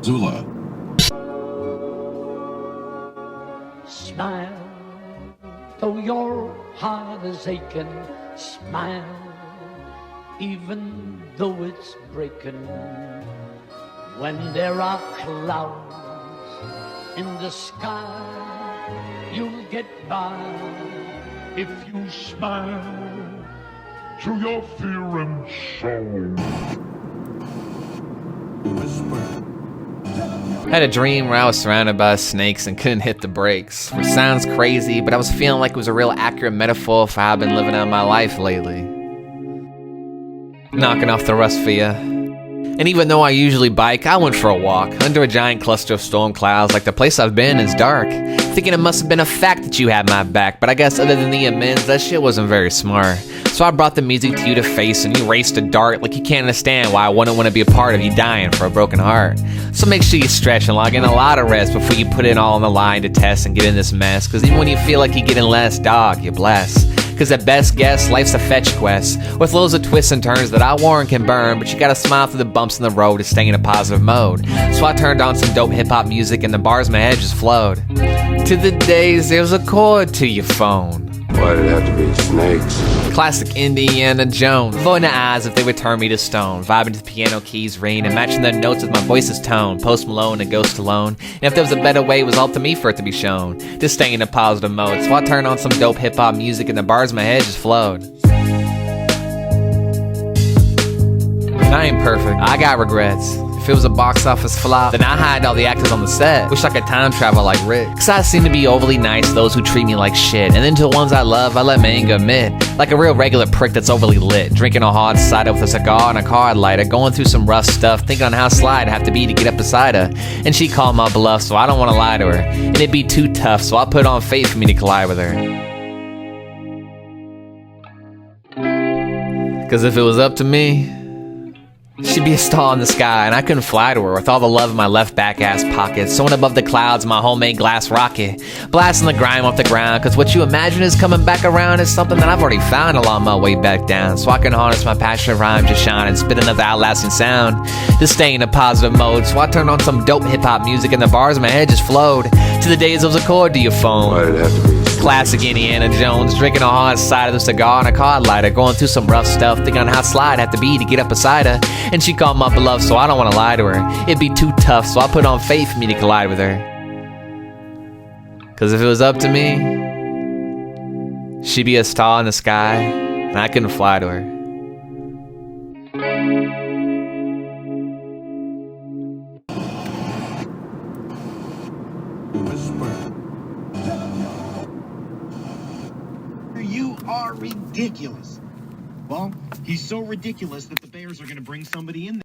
Zula. Smile, though your heart is aching. Smile, even though it's breaking. When there are clouds in the sky, you'll get by. If you smile through your fear and sorrow. I had a dream where I was surrounded by snakes and couldn't hit the brakes. Which sounds crazy, but I was feeling like it was a real accurate metaphor for how I've been living out my life lately. Knocking off the rust for ya. And even though I usually bike, I went for a walk under a giant cluster of storm clouds like the place I've been is dark. Thinking it must have been a fact that you had my back, but I guess other than the amends, that shit wasn't very smart. So I brought the music to you to face and you raced a dart like you can't understand why I wouldn't want to be a part of you dying for a broken heart. So make sure you stretch and log in a lot of rest before you put it all on the line to test and get in this mess. Cause even when you feel like you're getting less, dog, you're blessed. Cause at best guess, life's a fetch quest with loads of twists and turns that I warn can burn, but you gotta smile through the bumps in the road to stay in a positive mode. So I turned on some dope hip-hop music and the bars in my head just flowed. To the days there was a cord to your phone. Why did it have to be snakes? Classic Indiana Jones, avoiding the eyes if they would turn me to stone. Vibing to the piano keys ring and matching the notes with my voice's tone. Post Malone and Ghost Alone. And if there was a better way, it was all to me for it to be shown. Just staying in a positive mode. So I turned on some dope hip hop music and the bars in my head just flowed. I ain't perfect, I got regrets. If it was a box office flop, then I hide all the actors on the set. Wish I could time travel like Rick. Cause I seem to be overly nice to those who treat me like shit. And then to the ones I love, I let my anger emit. Like a real regular prick that's overly lit. Drinking a hard cider with a cigar and a card lighter. Going through some rough stuff, thinking on how sly I'd have to be to get up beside her. And she called my bluff, so I don't want to lie to her. And it'd be too tough, so I put on faith for me to collide with her. Cause if it was up to me, she'd be a star in the sky, and I couldn't fly to her with all the love in my left back ass pocket. Soaring above the clouds in my homemade glass rocket. Blasting the grime off the ground, cause what you imagine is coming back around is something that I've already found along my way back down. So I can harness my passionate rhyme, just shine and spit another outlasting sound. Just stay in a positive mode, so I turned on some dope hip-hop music and the bars in my head just flowed. To the days it was a chord to your phone. Why did it have to be? Classic Indiana Jones, drinking a hard cider with a cigar and a card lighter. Going through some rough stuff, thinking on how sly I'd have to be to get up beside her. And she called my bluff, so I don't want to lie to her. It'd be too tough, so I put on faith for me to collide with her. Cause if it was up to me, she'd be a star in the sky, and I couldn't fly to her. You are ridiculous. Well, he's so ridiculous that the Bears are going to bring somebody in there.